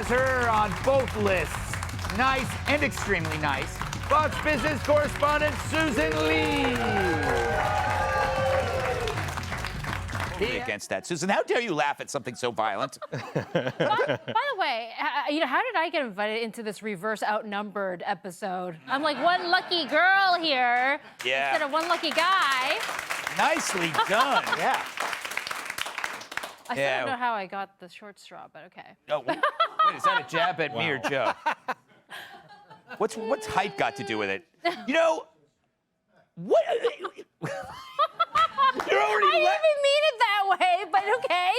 has her on both lists. Nice and extremely nice. Fox Business correspondent Susan Lee. Against that, Susan, how dare you laugh at something so violent? By the way, how did I get invited into this reverse outnumbered episode? I'm like one lucky girl here instead of one lucky guy. Nicely done. Yeah. I still don't know how I got the short straw, but okay. Oh, wait, is that a jab at me or Joe? What's height got to do with it? You know, what? You're already. I didn't even mean it that way, but okay.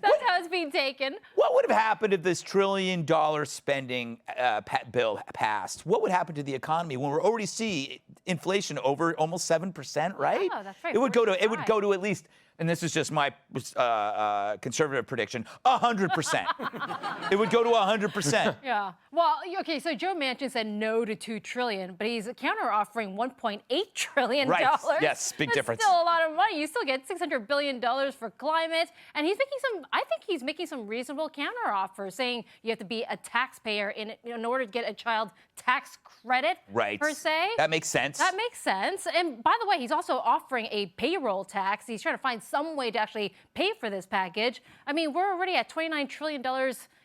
That's how it's being taken. What would have happened if this $1 trillion spending bill passed? What would happen to the economy when we're already see inflation over almost 7%? Right? Oh, that's right. It would go to at least, and this is just my conservative prediction, 100%. It would go to 100%. Yeah. Well, okay, so Joe Manchin said no to $2 trillion, but he's counter-offering $1.8 trillion. Right. Yes, big difference. That's still a lot of money. You still get $600 billion for climate, and I think he's making some reasonable counter-offers, saying you have to be a taxpayer in order to get a child tax credit, right, per se. That makes sense. That makes sense. And by the way, he's also offering a payroll tax. He's trying to find some way to actually pay for this package. I mean, we're already at $29 trillion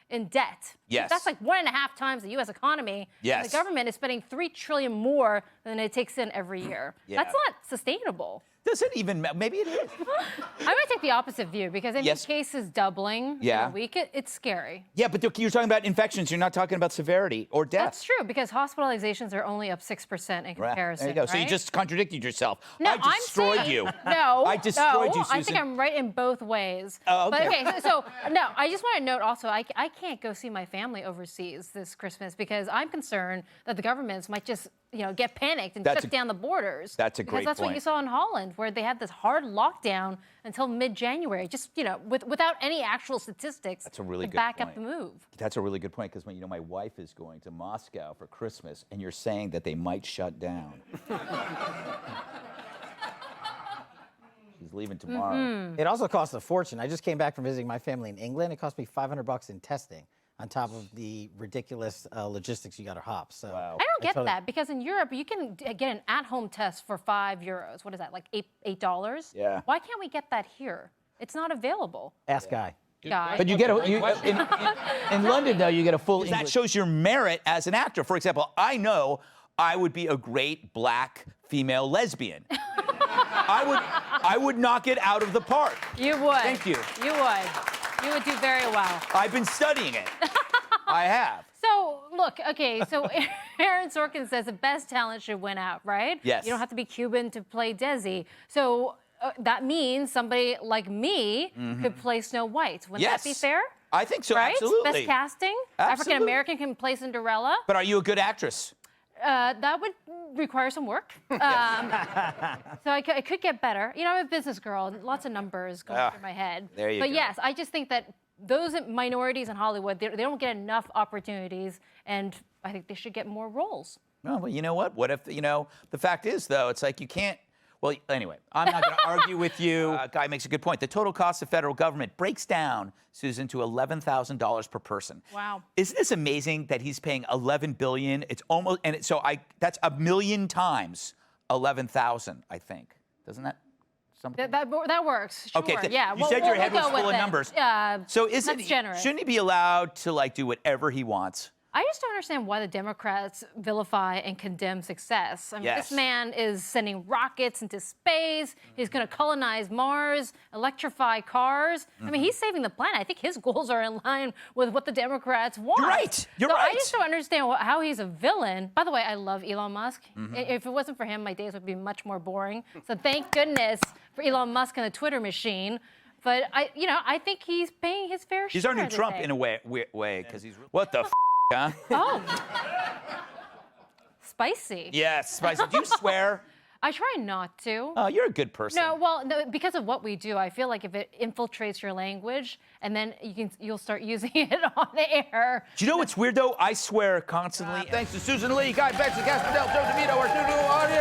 in debt. Yes. That's like 1.5 times the U.S. economy. Yes. And the government is spending $3 trillion more than it takes in every year. Yeah. That's not sustainable. Does it even? Maybe it is. I'm going to take the opposite view because if Yes. the case is doubling in a week, it's scary. Yeah, but you're talking about infections. You're not talking about severity or death. That's true because hospitalizations are only up 6% in comparison. There you go. Right? So you just contradicted yourself. No, I destroyed I'm saying, you. No, I destroyed you, Susan. I think I'm right in both ways. Oh, okay. But okay, so no, I just want to note also, I can't go see my family overseas this Christmas because I'm concerned that the governments might just, get panicked and shut down the borders. That's a great Because that's point. what you saw in Holland, where they had this hard lockdown until mid-January, just, without any actual statistics That's a really to good back point. up the move. That's a really good point because my wife is going to Moscow for Christmas, and you're saying that they might shut down. She's leaving tomorrow. Mm-hmm. It also costs a fortune. I just came back from visiting my family in England. It cost me $500 in testing on top of the ridiculous logistics you got to hop. So Wow. I don't get that because in Europe you can get an at-home test for €5. What is that, like $8? Yeah. Why can't we get that here? It's not available. Ask Guy. Guy. But you get in London though, you get a full. That English. shows your merit as an actor. For example, I know I would be a great black female lesbian. I would knock it out of the park. You would. Thank you. You would. You would do very well. I've been studying it. I have. So, look, okay, so Aaron Sorkin says the best talent should win out, right? Yes. You don't have to be Cuban to play Desi. So that means somebody like me could play Snow White. Wouldn't that be fair? I think so, Right? absolutely. Best casting. Absolutely. African-American can play Cinderella. But are you a good actress? That would require some work. So I could get better. I'm a business girl, and lots of numbers going through my head. There you But go. yes, I just think that those minorities in Hollywood, they don't get enough opportunities, and I think they should get more roles. No, well, you know what? What if, the fact is, though, it's like you can't. Well, anyway, I'm not going to argue with you. Guy makes a good point. The total cost of federal government breaks down, Susan, to $11,000 per person. Wow. Isn't this amazing that he's paying $11 billion? It's almost, that's a million times 11,000, I think. Doesn't that? Something? That works. Sure. Okay, yeah. you said your head was go full with of it. numbers. So isn't that's generous. Shouldn't he be allowed to do whatever he wants? I just don't understand why the Democrats vilify and condemn success. I mean, Yes. this man is sending rockets into space. He's going to colonize Mars, electrify cars. I mean, he's saving the planet. I think his goals are in line with what the Democrats want. You're right. You're so right. I just don't understand how he's a villain. By the way, I love Elon Musk. If it wasn't for him, my days would be much more boring. So thank goodness for Elon Musk and the Twitter machine. But I think he's paying his fair share. He's our new Trump today. in a way, because he's. What the huh? Oh. Spicy. Yes, spicy. Do you swear? I try not to. Oh, you're a good person. No, because of what we do, I feel like if it infiltrates your language, and then you'll start using it on air. Do you know what's weird though? I swear constantly. Thanks to Susan Lee, Guy Bex, Gaspardell, Joe DeVito, our studio audience.